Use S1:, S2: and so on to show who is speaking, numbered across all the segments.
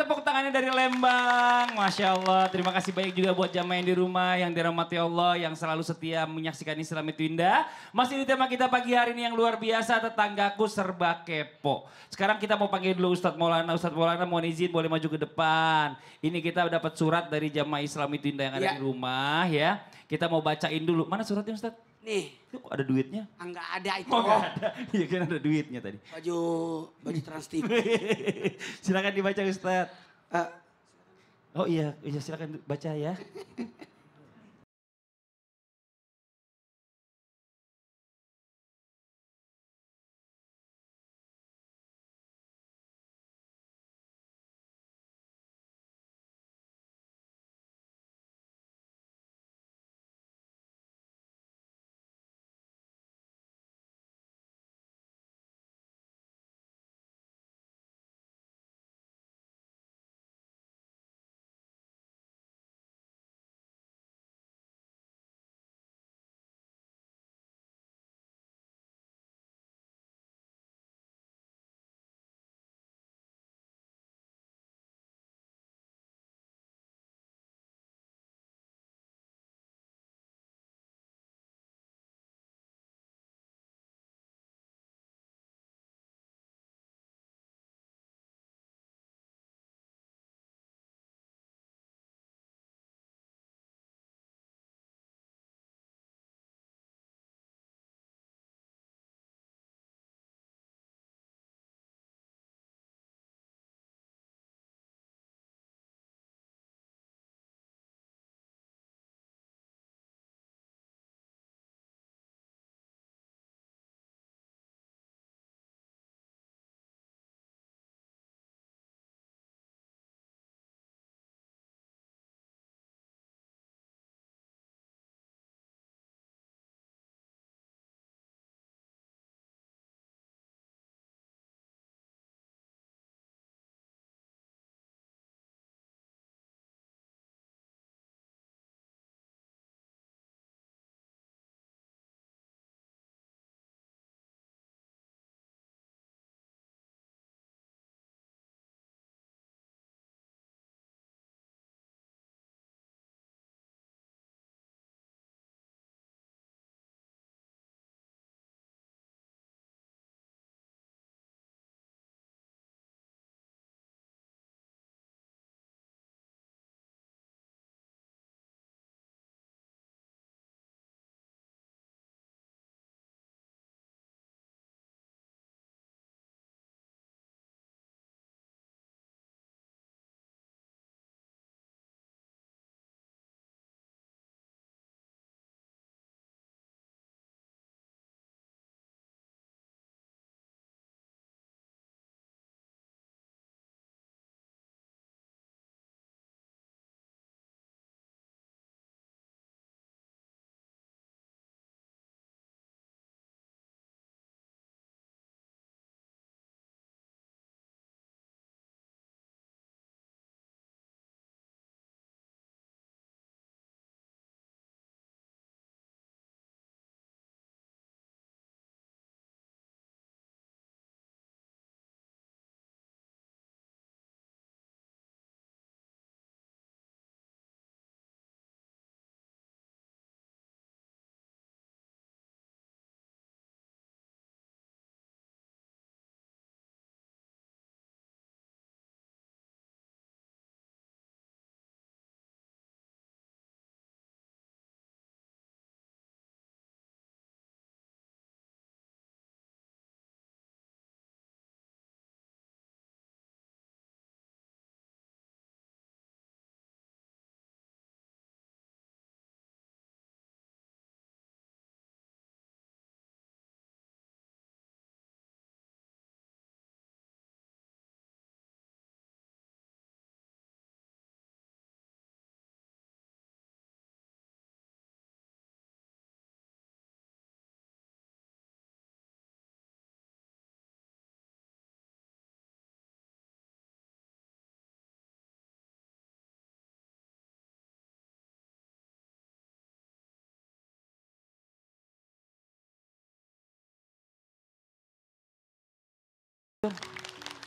S1: tepuk tangannya dari Lembang. Masya Allah, terima kasih banyak juga buat jamaah yang di rumah, yang dirahmati Allah, yang selalu setia menyaksikan Islam itu indah. Masih di tema kita pagi hari ini yang luar biasa, tetanggaku serba kepo. Sekarang kita mau panggil dulu Ustadz Maulana. Ustadz Maulana mohon izin boleh maju ke depan. Ini kita dapat surat dari jamaah Islam itu indah yang ada di rumah ya. Kita mau bacain dulu. Mana suratnya Ustadz?
S2: Nih.
S1: Kok ada duitnya?
S2: Enggak ada itu.
S1: Oh enggak ada. Iya kan ada duitnya tadi.
S2: Baju Trans TV.
S1: Silakan dibaca Ustadz. Oh iya, silakan baca ya.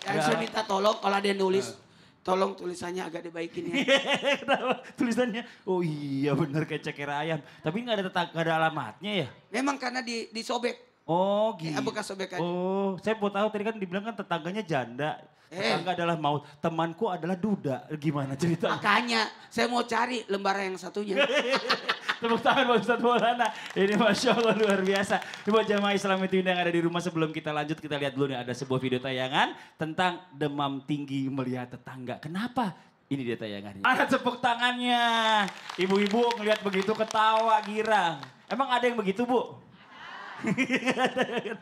S2: Dan saya minta tolong kalau ada yang nulis Tolong tulisannya agak dibaikin ya.
S1: Kenapa tulisannya? Oh iya bener kayak ceker ayam. Tapi nggak ada nggak ada alamatnya ya?
S2: Memang karena disobek.
S1: Oh gitu.
S2: Bekas sobekan.
S1: Oh saya mau tahu tadi kan dibilang kan tetangganya janda. Tetangga adalah maut. Temanku adalah duda. Gimana ceritanya?
S2: Makanya saya mau cari lembaran yang satunya.
S1: Tepuk tangan buat Ustadz Maulana. Ini Masya Allah luar biasa. Ini buat jamaah Islam itu yang ada di rumah, sebelum kita lanjut kita lihat dulu nih ada sebuah video tayangan tentang demam tinggi melihat tetangga. Kenapa? Ini dia tayangannya. Ada tepuk tangannya. Ibu-ibu ngelihat begitu ketawa girang. Emang ada yang begitu Bu?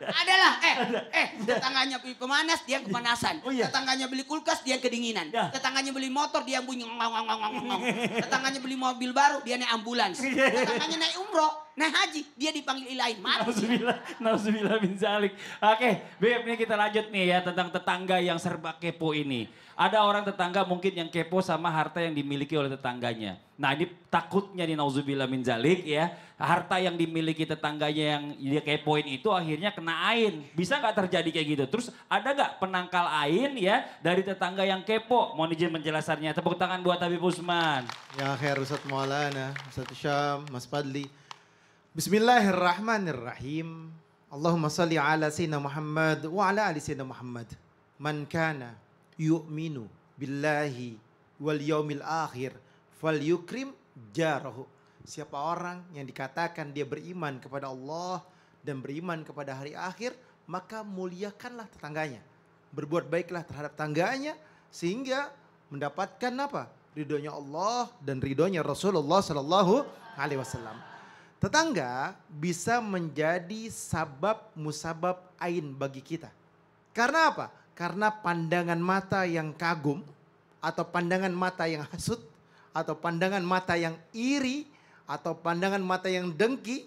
S2: Adalah, tetangganya beli pemanas, dia yang kepanasan.
S1: Oh, iya.
S2: Tetangganya beli kulkas, dia yang kedinginan.
S1: Ya.
S2: Tetangganya beli motor, dia yang bunyi ngong. Tetangganya beli mobil baru, dia naik ambulans. Tetangganya naik umroh, naik haji, dia dipanggil ilahin. Mati.
S1: Nauzubillah min zalik. Oke, Beb, ini kita lanjut nih ya tentang tetangga yang serba kepo ini. Ada orang tetangga mungkin yang kepo sama harta yang dimiliki oleh tetangganya. Nah ini takutnya nih nauzubillah min zalik ya. Harta yang dimiliki tetangganya yang dia kepoin itu akhirnya kena ain. Bisa nggak terjadi kayak gitu? Terus ada nggak penangkal ain ya dari tetangga yang kepo? Mohon izin penjelasannya. Tepuk tangan buat Habib Usman.
S3: Ya khair Ustadz Maulana, Ustadz Syam, Mas Fadli. Bismillahirrahmanirrahim. Allahumma salli ala Sayyidina Muhammad wa ala ali Sayyidina Muhammad. Man kana yu'minu billahi wal yaumil akhir fal yukrim jarahu. Siapa orang yang dikatakan dia beriman kepada Allah dan beriman kepada hari akhir, maka muliakanlah tetangganya. Berbuat baiklah terhadap tetangganya sehingga mendapatkan apa? Ridhonya Allah dan ridhonya Rasulullah sallallahu alaihi wasallam. Tetangga bisa menjadi sabab musabab ain bagi kita. Karena apa? Karena pandangan mata yang kagum, atau pandangan mata yang hasut, atau pandangan mata yang iri, atau pandangan mata yang dengki,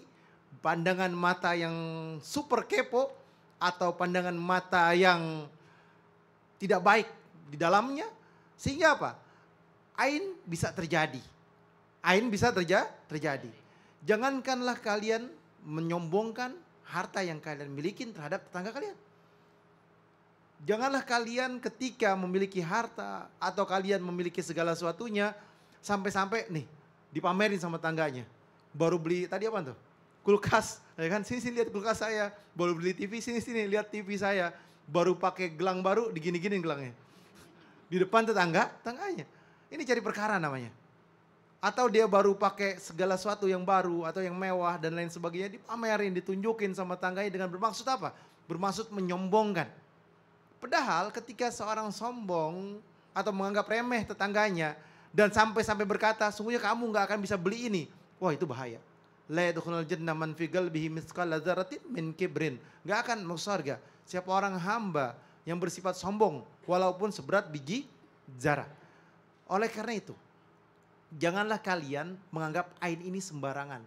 S3: pandangan mata yang super kepo, atau pandangan mata yang tidak baik di dalamnya. Sehingga apa? Ain bisa terjadi. Ain bisa terjadi. Jangankanlah kalian menyombongkan harta yang kalian miliki terhadap tetangga kalian. Janganlah kalian ketika memiliki harta atau kalian memiliki segala sesuatunya sampai-sampai nih dipamerin sama tangganya. Baru beli tadi apa tuh? Kulkas, ya kan? Sini lihat kulkas saya. Baru beli TV, sini lihat TV saya. Baru pakai gelang baru, digini-giniin gelangnya. Di depan tetangganya. Ini cari perkara namanya. Atau dia baru pakai segala sesuatu yang baru atau yang mewah dan lain sebagainya, dipamerin, ditunjukin sama tangganya dengan bermaksud apa? Bermaksud menyombongkan. Padahal ketika seorang sombong atau menganggap remeh tetangganya dan sampai berkata, sungguhnya kamu nggak akan bisa beli ini. Wah itu bahaya. La yadkhulul jannah man fi qalbihi mithqala dzarratin min kibrin. Nggak akan masuk surga siapa orang hamba yang bersifat sombong walaupun seberat biji zarah. Oleh karena itu, janganlah kalian menganggap ain ini sembarangan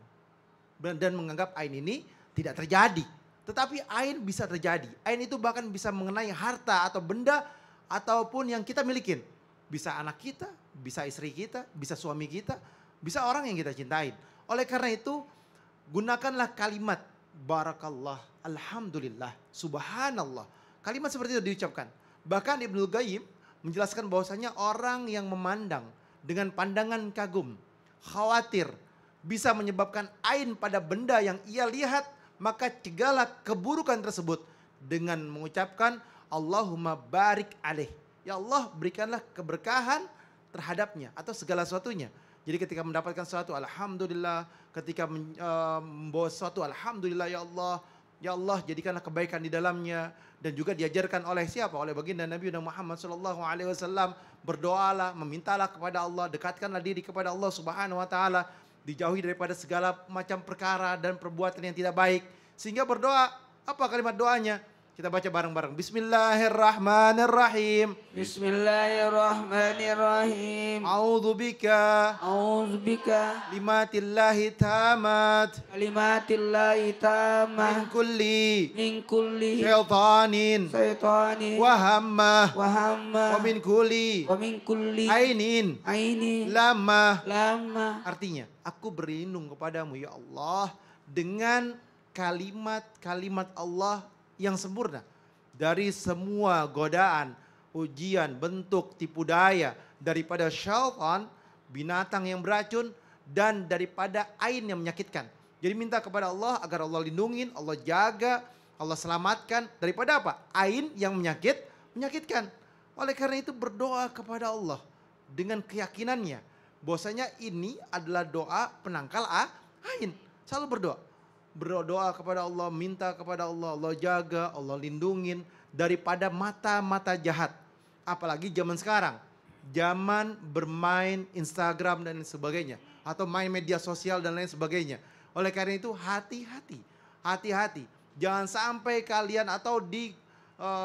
S3: dan menganggap ain ini tidak terjadi. Tetapi ain bisa terjadi. Ain itu bahkan bisa mengenai harta atau benda ataupun yang kita milikin. Bisa anak kita, bisa istri kita, bisa suami kita, bisa orang yang kita cintain. Oleh karena itu, gunakanlah kalimat barakallah, alhamdulillah, subhanallah. Kalimat seperti itu diucapkan. Bahkan Ibnu Qayyim menjelaskan bahwasanya orang yang memandang dengan pandangan kagum, khawatir, bisa menyebabkan ain pada benda yang ia lihat, maka cegahlah keburukan tersebut dengan mengucapkan Allahumma barik alaih. Ya Allah berikanlah keberkahan terhadapnya atau segala sesuatunya. Jadi ketika mendapatkan sesuatu alhamdulillah, ketika membawa sesuatu alhamdulillah ya Allah. Ya Allah jadikanlah kebaikan di dalamnya. Dan juga diajarkan oleh siapa? Oleh baginda Nabi Muhammad SAW. Berdoalah, memintalah kepada Allah, dekatkanlah diri kepada Allah Subhanahu Wa Taala. Dijauhi daripada segala macam perkara dan perbuatan yang tidak baik. Sehingga berdoa, apa kalimat doanya? Kita baca bareng-bareng. Bismillahirrahmanirrahim.
S2: Bismillahirrahmanirrahim.
S3: A'udzubika limatillahi tamat
S2: Kalimatillahi
S3: min
S2: tamah
S3: kulli
S2: min kulli
S3: syaitanin
S2: syaitanin
S3: wa hammah
S2: wa hamma
S3: wa min kulli ainin
S2: aini
S3: lamah.
S2: lama.
S3: Artinya, aku berlindung kepadamu ya Allah dengan kalimat-kalimat Allah yang sempurna dari semua godaan, ujian, bentuk, tipu daya daripada syaitan, binatang yang beracun, dan daripada ain yang menyakitkan. Jadi minta kepada Allah agar Allah lindungin, Allah jaga, Allah selamatkan daripada apa? Ain yang menyakitkan. Oleh karena itu berdoa kepada Allah dengan keyakinannya bahwasanya ini adalah doa penangkal ain. Selalu berdoa kepada Allah, minta kepada Allah, Allah jaga, Allah lindungin daripada mata-mata jahat. Apalagi zaman sekarang, zaman bermain Instagram dan lain sebagainya, atau main media sosial dan lain sebagainya. Oleh karena itu hati-hati. Jangan sampai kalian atau di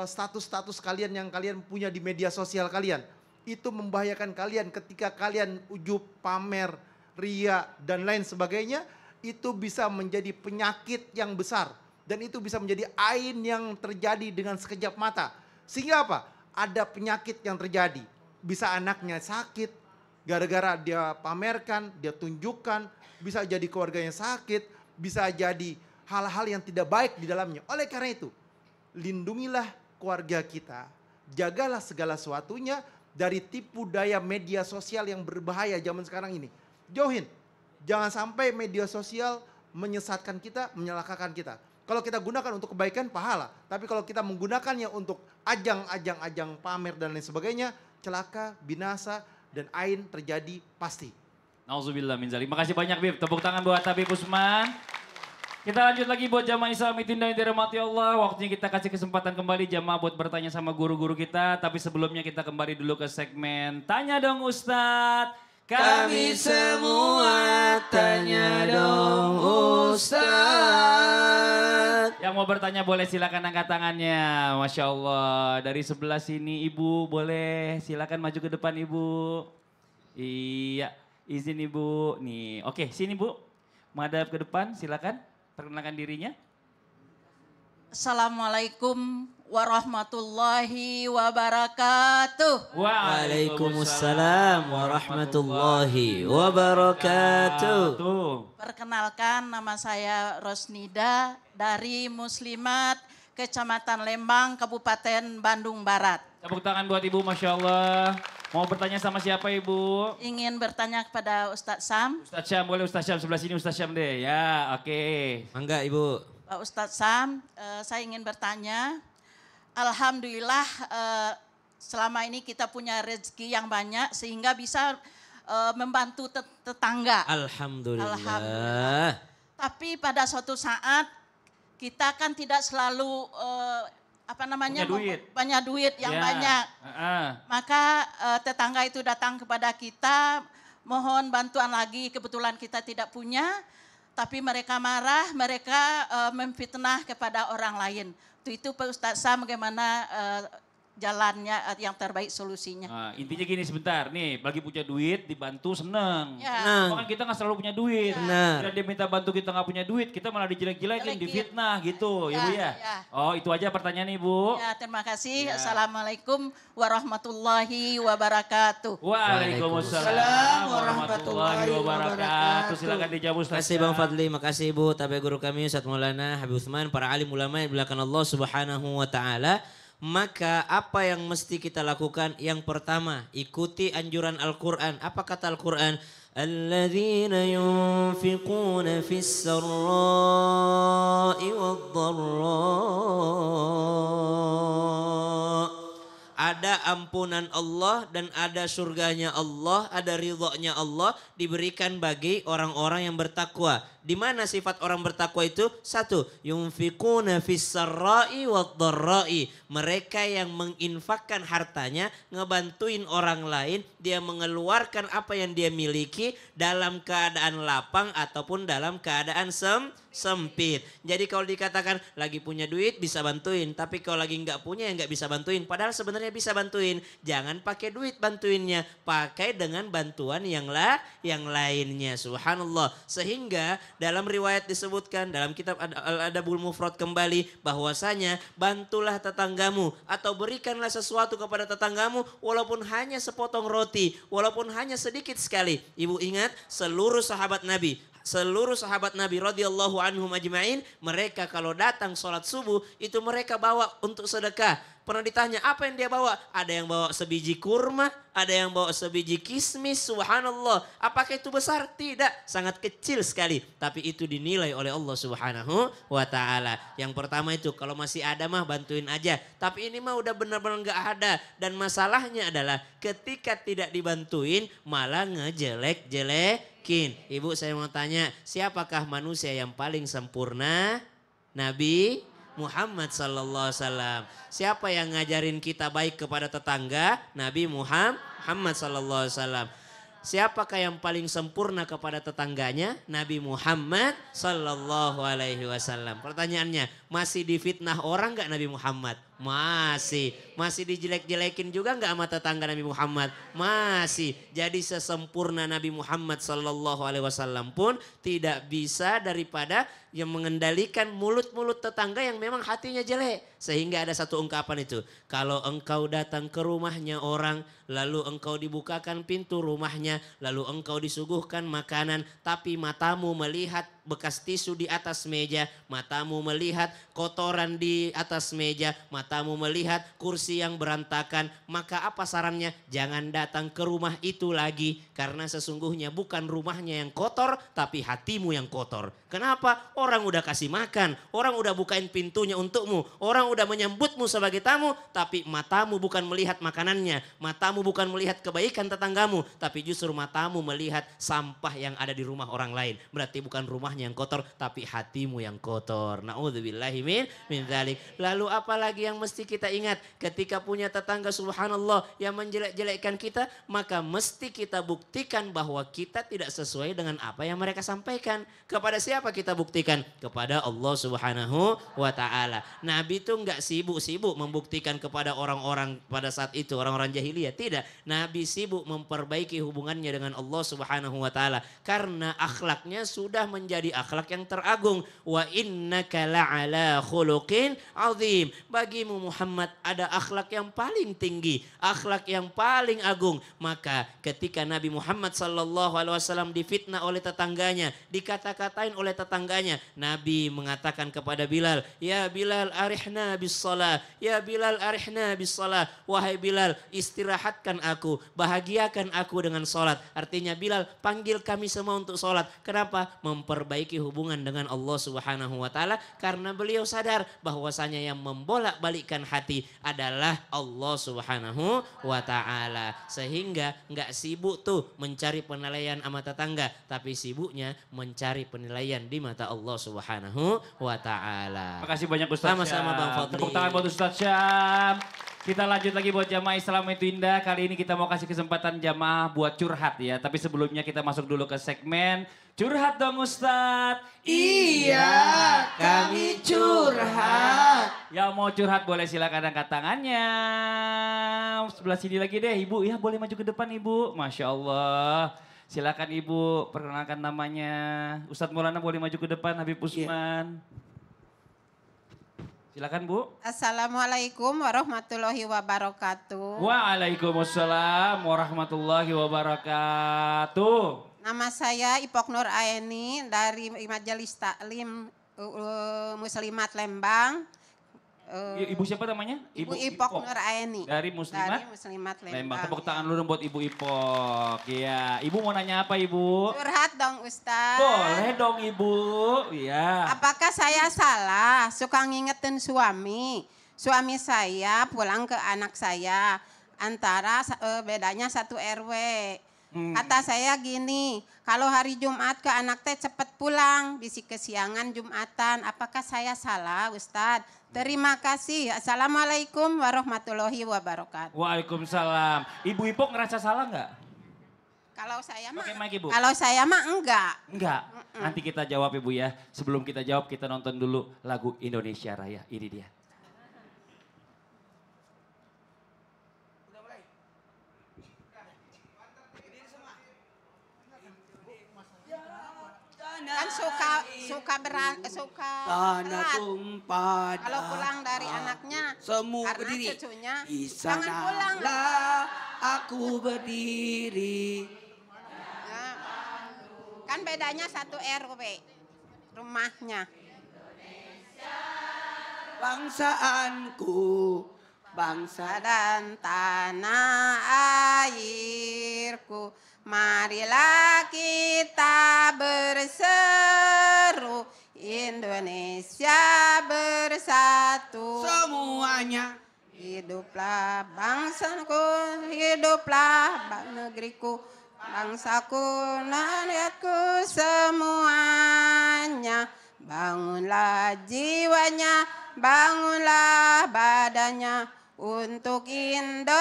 S3: status-status kalian yang kalian punya di media sosial kalian, itu membahayakan kalian ketika kalian ujub, pamer, ria dan lain sebagainya. Itu bisa menjadi penyakit yang besar. Dan itu bisa menjadi ain yang terjadi dengan sekejap mata. Sehingga apa? Ada penyakit yang terjadi. Bisa anaknya sakit gara-gara dia pamerkan, dia tunjukkan. Bisa jadi keluarganya sakit. Bisa jadi hal-hal yang tidak baik di dalamnya. Oleh karena itu, lindungilah keluarga kita. Jagalah segala sesuatunya dari tipu daya media sosial yang berbahaya zaman sekarang ini. Jauhin. Jangan sampai media sosial menyesatkan kita, menyalahkan kita. Kalau kita gunakan untuk kebaikan, pahala. Tapi kalau kita menggunakannya untuk ajang pamer dan lain sebagainya, celaka, binasa, dan ain terjadi pasti.
S1: Nauzubillah min zalik. Makasih banyak Bib. Tepuk tangan buat Habib Usman. Kita lanjut lagi buat jamaah Islam Tinda yang dirahmati Allah. Waktunya kita kasih kesempatan kembali jamaah buat bertanya sama guru-guru kita. Tapi sebelumnya kita kembali dulu ke segmen Tanya Dong Ustadz.
S2: Kami semua tanya dong Ustadz.
S1: Yang mau bertanya boleh silakan angkat tangannya. Masya Allah. Dari sebelah sini Ibu boleh silakan maju ke depan Ibu. Iya, izin Ibu. Nih, oke sini Bu. Madhab ke depan silakan. Perkenalkan dirinya.
S4: Assalamualaikum warahmatullahi wabarakatuh.
S5: Waalaikumsalam warahmatullahi wabarakatuh.
S4: Perkenalkan, nama saya Rosnida dari Muslimat Kecamatan Lembang, Kabupaten Bandung Barat.
S1: Tepuk tangan buat Ibu, Masya Allah. Mau bertanya sama siapa Ibu?
S4: Ingin bertanya kepada Ustadz Sam.
S1: Ustadz Syam, boleh Ustadz Syam sebelah sini Ustadz Syam deh. Ya, oke.
S5: Mangga Ibu.
S4: Pak Ustadz Sam, saya ingin bertanya. Alhamdulillah selama ini kita punya rezeki yang banyak sehingga bisa membantu tetangga.
S5: Alhamdulillah.
S4: Tapi pada suatu saat kita kan tidak selalu
S1: Punya duit.
S4: banyak duit yang banyak. Maka tetangga itu datang kepada kita, mohon bantuan lagi, kebetulan kita tidak punya. Tapi mereka marah, mereka memfitnah kepada orang lain. Itu Pak Ustadz Sam bagaimana jalannya yang terbaik solusinya.
S1: Nah, intinya gini sebentar, nih lagi punya duit dibantu seneng.
S4: Ya.
S1: Kan kita gak selalu punya duit.
S5: Benar.
S1: Dan dia minta bantu kita gak punya duit, kita malah dijelek-jelekin, difitnah gitu ya
S4: Ya,
S1: Bu ya.
S4: ya.
S1: Oh itu aja pertanyaan Ibu.
S4: Ya, terima kasih.
S1: Ya.
S4: Assalamualaikum warahmatullahi wabarakatuh.
S1: Waalaikumsalam warahmatullahi wabarakatuh. Silakan dijawab
S5: Terima
S1: Ustaz.
S5: kasih Bang Fadli, makasih Ibu, tabi guru kami Ustadz Maulana Habib Utsman, para alim ulama yang dimuliakan Allah Subhanahu wa taala. Maka apa yang mesti kita lakukan? Yang pertama, ikuti anjuran Al-Qur'an. Apa kata Al-Qur'an? Alladzina yunfiquna fis sarra'i wad-dharra. Ada ampunan Allah dan ada surganya Allah, ada ridhonya Allah diberikan bagi orang-orang yang bertakwa. Di mana sifat orang bertakwa itu? Satu, yunfikuna fis sarra'i wad-dharra'i. Mereka yang menginfakkan hartanya, ngebantuin orang lain, dia mengeluarkan apa yang dia miliki dalam keadaan lapang ataupun dalam keadaan sempit. Jadi kalau dikatakan lagi punya duit bisa bantuin, tapi kalau lagi nggak punya ya nggak bisa bantuin. Padahal sebenarnya bisa bantuin. Jangan pakai duit bantuinnya, pakai dengan bantuan yang lainnya. Subhanallah. Sehingga dalam riwayat disebutkan dalam kitab Al-Adabul Mufrad kembali bahwasanya bantulah tetanggamu atau berikanlah sesuatu kepada tetanggamu walaupun hanya sepotong roti, walaupun hanya sedikit sekali. Ibu ingat seluruh sahabat Nabi seluruh sahabat Nabi radhiyallahu anhum ajma'in, mereka kalau datang sholat subuh itu mereka bawa untuk sedekah. Pernah ditanya apa yang dia bawa? Ada yang bawa sebiji kurma, ada yang bawa sebiji kismis, subhanallah. Apakah itu besar? Tidak, sangat kecil sekali. Tapi itu dinilai oleh Allah subhanahu wa ta'ala. Yang pertama itu kalau masih ada mah bantuin aja. Tapi ini mah udah benar-benar gak ada. Dan masalahnya adalah ketika tidak dibantuin malah ngejelek-jelekin. Ibu saya mau tanya, siapakah manusia yang paling sempurna? Nabi Muhammad sallallahu alaihi wasallam. Siapa yang ngajarin kita baik kepada tetangga? Nabi Muhammad sallallahu alaihi wasallam. Siapakah yang paling sempurna kepada tetangganya? Nabi Muhammad sallallahu alaihi wasallam. Pertanyaannya, masih difitnah orang enggak Nabi Muhammad? Masih. Masih dijelek-jelekin juga enggak sama tetangga Nabi Muhammad? Masih. Jadi sesempurna Nabi Muhammad sallallahu alaihi wasallam pun tidak bisa daripada yang mengendalikan mulut-mulut tetangga yang memang hatinya jelek. Sehingga ada satu ungkapan itu. Kalau engkau datang ke rumahnya orang, lalu engkau dibukakan pintu rumahnya, lalu engkau disuguhkan makanan, tapi matamu melihat bekas tisu di atas meja, matamu melihat kotoran di atas meja, matamu melihat kursi yang berantakan, maka apa sarannya? Jangan datang ke rumah itu lagi, karena sesungguhnya bukan rumahnya yang kotor, tapi hatimu yang kotor. Kenapa? Orang udah kasih makan, orang udah bukain pintunya untukmu, orang udah menyambutmu sebagai tamu, tapi matamu bukan melihat makanannya, matamu bukan melihat kebaikan tetanggamu, tapi justru matamu melihat sampah yang ada di rumah orang lain. Berarti bukan rumahnya yang kotor, tapi hatimu yang kotor. Na'udzubillahi min dzalik. Lalu apalagi yang mesti kita ingat ketika punya tetangga subhanallah yang menjelek-jelekkan kita, maka mesti kita buktikan bahwa kita tidak sesuai dengan apa yang mereka sampaikan. Kepada siapa kita buktikan? Kepada Allah subhanahu wa ta'ala. Nabi itu enggak sibuk-sibuk membuktikan kepada orang-orang pada saat itu, orang-orang jahiliyah. Tidak. Nabi sibuk memperbaiki hubungannya dengan Allah subhanahu wa ta'ala. Karena akhlaknya sudah menjadi akhlak yang teragung. Wa innaka la'ala khuluqin azim. Bagimu Muhammad ada akhlak yang paling tinggi, akhlak yang paling agung. Maka ketika Nabi Muhammad sallallahu alaihi wasallam difitnah oleh tetangganya, dikata-katain oleh tetangganya, Nabi mengatakan kepada Bilal, "Ya Bilal, arihna bis shalah. Ya Bilal, arihna bis shalah." Wahai Bilal, istirahatkan aku, bahagiakan aku dengan salat. Artinya Bilal, panggil kami semua untuk salat. Kenapa? Memperbaiki hubungan dengan Allah Subhanahu wa taala, karena beliau sadar bahwasanya yang membolak-balikkan hati adalah Allah Subhanahu wa taala. Sehingga enggak sibuk tuh mencari penilaian sama tetangga, tapi sibuknya mencari penilaian di mata Allah Subhanahu wa taala.
S1: Makasih banyak Ustaz.
S5: Sama-sama Bang Fadli.
S1: Tepuk tangan buat Ustaz Syam. Kita lanjut lagi buat jamaah Islam itu indah. Kali ini kita mau kasih kesempatan jamaah buat curhat ya. Tapi sebelumnya kita masuk dulu ke segmen curhat dong Ustaz.
S2: Iya, kami curhat.
S1: Yang mau curhat boleh silakan angkat tangannya. Sebelah sini lagi deh Ibu. Ya boleh maju ke depan Ibu. Masya Allah. Silakan Ibu perkenalkan namanya. Ustadz Maulana boleh maju ke depan, Habib Usman. Silakan Bu.
S6: Assalamualaikum warahmatullahi wabarakatuh.
S1: Waalaikumsalam warahmatullahi wabarakatuh.
S6: Nama saya Ipok Nur Aeni dari Majelis Taklim Muslimat Lembang.
S1: Ibu siapa namanya?
S6: Ibu Ipok Nur Aeni.
S1: Dari Muslimat?
S6: Dari Muslimat Lembang.
S1: Lembang. Tepuk tangan dulu buat Ibu Ipok. Iya. Ibu mau nanya apa Ibu?
S6: Curhat dong Ustaz.
S1: Boleh dong Ibu. Iya.
S6: Apakah saya salah suka ngingetin suami? Suami saya pulang ke anak saya. Antara bedanya 1 RW. Kata saya gini, kalau hari Jumat ke anak teh cepet pulang, bisi kesiangan Jumatan. Apakah saya salah Ustadz? Terima kasih. Assalamualaikum warahmatullahi wabarakatuh.
S1: Waalaikumsalam. Ibu Ipok ngerasa salah nggak?
S6: Kalau saya mah,
S1: Pakai mic, Ibu.
S6: kalau saya mah enggak.
S1: Enggak. Nanti kita jawab Ibu ya. Sebelum kita jawab kita nonton dulu lagu Indonesia Raya. Ini dia.
S6: Kan suka berat.
S2: Tanah tumpah
S6: Kalau pulang dari anaknya,
S2: semu
S6: karena
S2: berdiri.
S6: cucunya,
S2: Di
S6: jangan pulang.
S2: sanalah aku berdiri.
S6: Ya. Kan bedanya satu RW rumahnya.
S2: Bangsaanku, bangsa
S6: Dan tanah airku, marilah kita berseru, Indonesia bersatu.
S2: semuanya.
S6: Hiduplah bangsaku, hiduplah negeriku, bangsaku, rakyatku semuanya. Bangunlah jiwanya, bangunlah badannya untuk Indonesia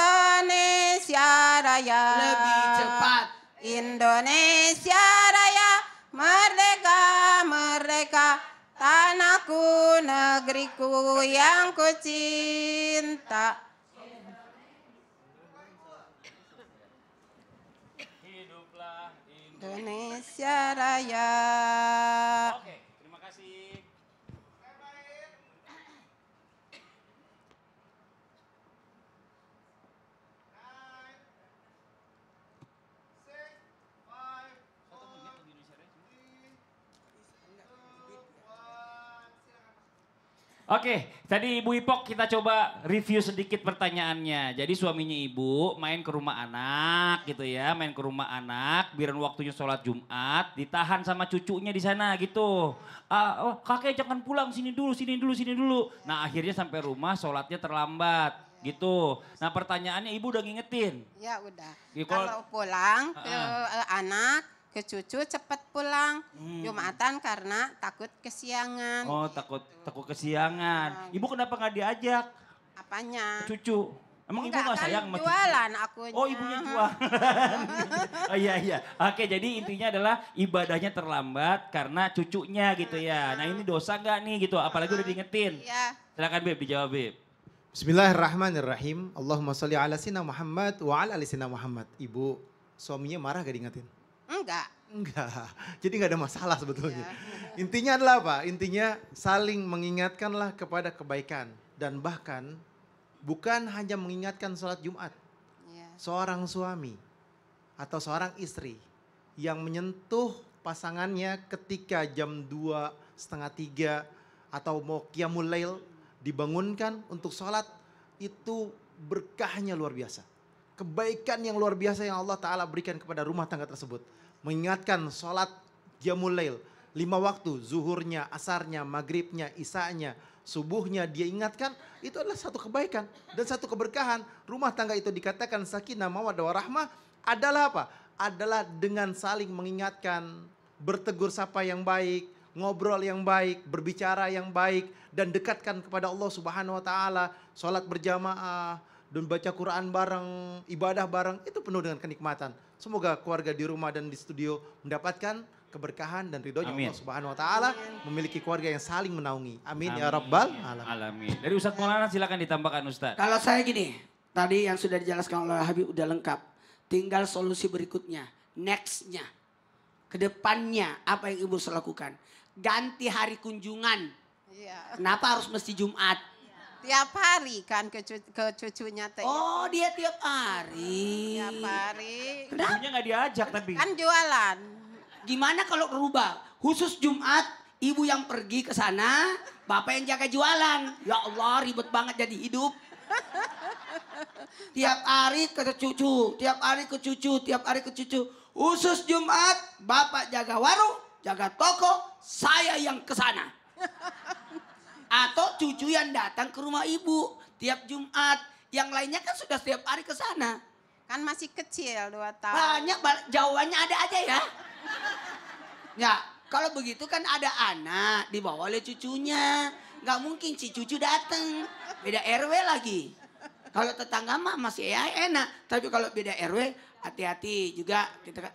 S6: Raya.
S2: Lebih cepat.
S6: Indonesia Raya, merdeka, merdeka, tanahku, negeriku yang ku cinta.
S1: Hiduplah
S6: Indonesia Raya.
S1: Oke, terima kasih. Oke, tadi Ibu Ipok kita coba review sedikit pertanyaannya. Jadi suaminya Ibu main ke rumah anak gitu ya, main ke rumah anak, biar waktunya sholat Jumat, ditahan sama cucunya di sana gitu. Oh, kakek jangan pulang, sini dulu, sini dulu, sini dulu. Nah akhirnya sampai rumah sholatnya terlambat gitu. Nah pertanyaannya Ibu udah ngingetin.
S6: Ya udah.
S1: Ya,
S6: Kalau pulang ke anak, ke cucu cepat pulang. Jumatan karena takut kesiangan.
S1: Oh takut kesiangan. Ibu kenapa nggak diajak
S6: Apanya?
S1: cucu? Emang Ibu nggak
S6: kan
S1: sayang sama cucu?
S6: jualan akunya.
S1: Oh ibunya jualan. Oh iya. Oke jadi intinya adalah ibadahnya terlambat karena cucunya gitu ya. Nah ini dosa nggak nih gitu apalagi udah diingetin.
S6: Iya.
S1: Silakan Beb dijawab Beb.
S3: Bismillahirrahmanirrahim. Allahumma sholli ala sayyidina Muhammad wa ala ali sayyidina Muhammad. Ibu suaminya marah gak diingetin?
S6: Enggak.
S3: Enggak. Jadi nggak ada masalah sebetulnya.
S6: Iya.
S3: Intinya adalah apa? Intinya saling mengingatkanlah kepada kebaikan. Dan bahkan bukan hanya mengingatkan sholat Jumat.
S6: Iya.
S3: Seorang suami atau seorang istri yang menyentuh pasangannya ketika jam 2, setengah 3 atau mau qiyamul lail dibangunkan untuk sholat itu berkahnya luar biasa. Kebaikan yang luar biasa yang Allah Ta'ala berikan kepada rumah tangga tersebut. Mengingatkan sholat qiyamul lail 5 waktu, zuhurnya, asarnya, maghribnya, isanya, subuhnya dia ingatkan, itu adalah satu kebaikan dan satu keberkahan. Rumah tangga itu dikatakan sakinah mawaddah warahmah adalah apa? Adalah dengan saling mengingatkan, bertegur sapa yang baik, ngobrol yang baik, berbicara yang baik dan dekatkan kepada Allah Subhanahu wa taala, salat berjamaah dan baca Quran bareng, ibadah bareng itu penuh dengan kenikmatan. Semoga keluarga di rumah dan di studio mendapatkan keberkahan dan ridhonya Allah Subhanahu wa taala, memiliki keluarga yang saling menaungi. Amin, ya rabbal alamin.
S1: Alamin. Dari Ustadz Maulana silakan ditambahkan Ustadz.
S2: Kalau saya gini, tadi yang sudah dijelaskan oleh Habib udah lengkap. Tinggal solusi berikutnya, nextnya, kedepannya apa yang Ibu harus lakukan. Ganti hari kunjungan.
S6: Iya.
S2: Kenapa harus mesti Jumat?
S6: Tiap hari kan ke cucunya teh.
S2: Oh dia tiap hari.
S6: Tiap hari.
S1: Ibunya nggak diajak tapi.
S6: Kan jualan.
S2: Gimana kalau rubah? Khusus Jumat, ibu yang pergi ke sana, bapak yang jaga jualan. Ya Allah ribet banget jadi hidup. Tiap hari ke cucu, tiap hari ke cucu, tiap hari ke cucu. Khusus Jumat, bapak jaga warung, jaga toko, saya yang ke sana. Atau cucu yang datang ke rumah ibu tiap Jumat. Yang lainnya kan sudah setiap hari ke sana.
S6: Kan masih kecil 2 tahun.
S2: Banyak, jawabannya ada aja ya. Ya, kalau begitu kan ada anak dibawa oleh cucunya. Nggak mungkin si cucu datang. Beda RW lagi. Kalau tetangga mah masih ya enak. Tapi kalau beda RW, hati-hati juga. Kita kan.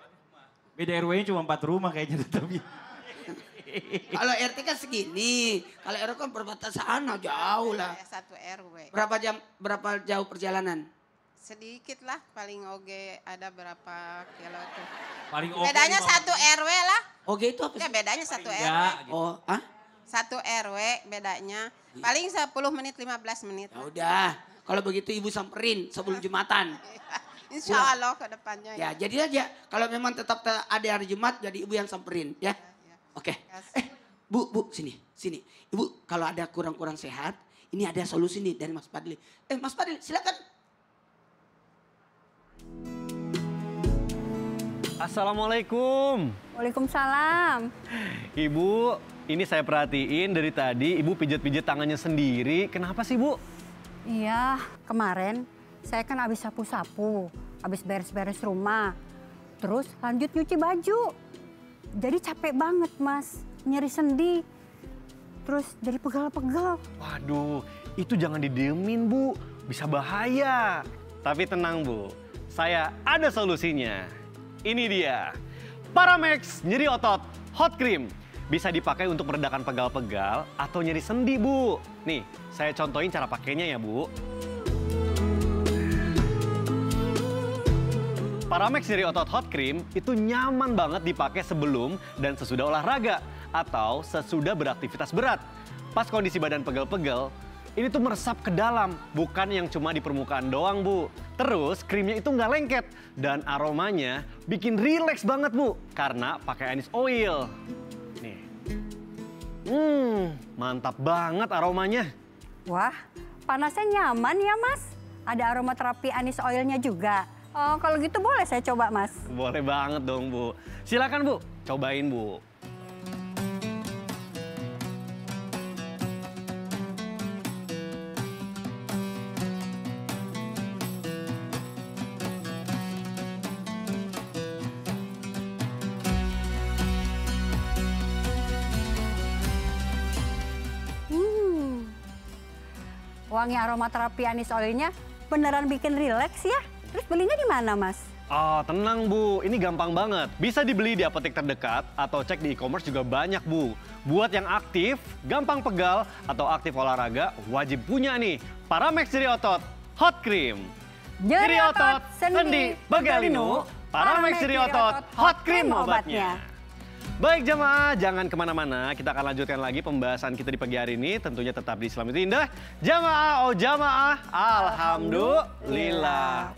S1: Beda RW-nya cuma 4 rumah kayaknya tapi.
S2: Kalau RT kan segini. Kalau RW kan perbatasan jauh lah.
S6: Satu RW.
S2: Berapa jauh perjalanan?
S6: Sedikit lah, paling oge ada berapa kilo tuh.
S1: Paling
S6: Bedanya 1 RW lah.
S2: Oke itu apa
S6: Ya
S2: sih?
S6: bedanya 1 RW.
S1: Ya, gitu.
S2: Oh, ah?
S6: 1 RW bedanya. Paling 10 menit, 15 menit.
S2: Ya udah. Kalau begitu ibu samperin sebelum Jumatan.
S6: Insya Allah ke depannya.
S2: Ya, jadi aja. Kalau memang tetap ada hari Jumat, jadi ibu yang samperin ya. Oke. Bu, sini. Ibu, kalau ada kurang-kurang sehat, ini ada solusi nih dari Mas Fadli. Mas Fadli, silakan.
S7: Assalamualaikum.
S8: Waalaikumsalam.
S7: Ibu, ini saya perhatiin dari tadi ibu pijat-pijat tangannya sendiri. Kenapa sih, Bu?
S8: Iya, kemarin saya kan habis sapu-sapu, habis beres-beres rumah. Terus lanjut nyuci baju. Jadi capek banget, Mas. Nyeri sendi. Terus jadi pegal-pegal.
S7: Waduh, itu jangan didiemin, Bu. Bisa bahaya. Tapi tenang, Bu. Saya ada solusinya. Ini dia. Paramex nyeri otot hot cream. Bisa dipakai untuk meredakan pegal-pegal atau nyeri sendi, Bu. Nih, saya contohin cara pakainya ya, Bu. Paramex nyeri otot hot cream itu nyaman banget dipakai sebelum dan sesudah olahraga atau sesudah beraktivitas berat. Pas kondisi badan pegel-pegel, ini tuh meresap ke dalam, bukan yang cuma di permukaan doang, Bu. Terus krimnya itu nggak lengket dan aromanya bikin rileks banget, Bu, karena pakai anis oil. Nih. Mantap banget aromanya.
S8: Wah, panasnya nyaman ya, Mas. Ada aromaterapi anis oilnya juga. Oh, kalau gitu boleh saya coba, Mas?
S7: Boleh banget dong, Bu. Silakan, Bu. Cobain, Bu.
S8: Wangi aromaterapi anis oilnya beneran bikin rileks ya. Terus belinya di mana, Mas?
S7: Oh, tenang, Bu. Ini gampang banget. Bisa dibeli di apotek terdekat atau cek di e-commerce juga banyak, Bu. Buat yang aktif, gampang pegal, atau aktif olahraga, wajib punya nih. Paramex nyeri otot hot cream. Nyeri otot, sendi, pegalinu. Paramex nyeri otot hot cream obatnya. Baik jamaah, jangan kemana-mana. Kita akan lanjutkan lagi pembahasan kita di pagi hari ini. Tentunya tetap di Islam itu Indah. Jamaah, oh jamaah, alhamdulillah.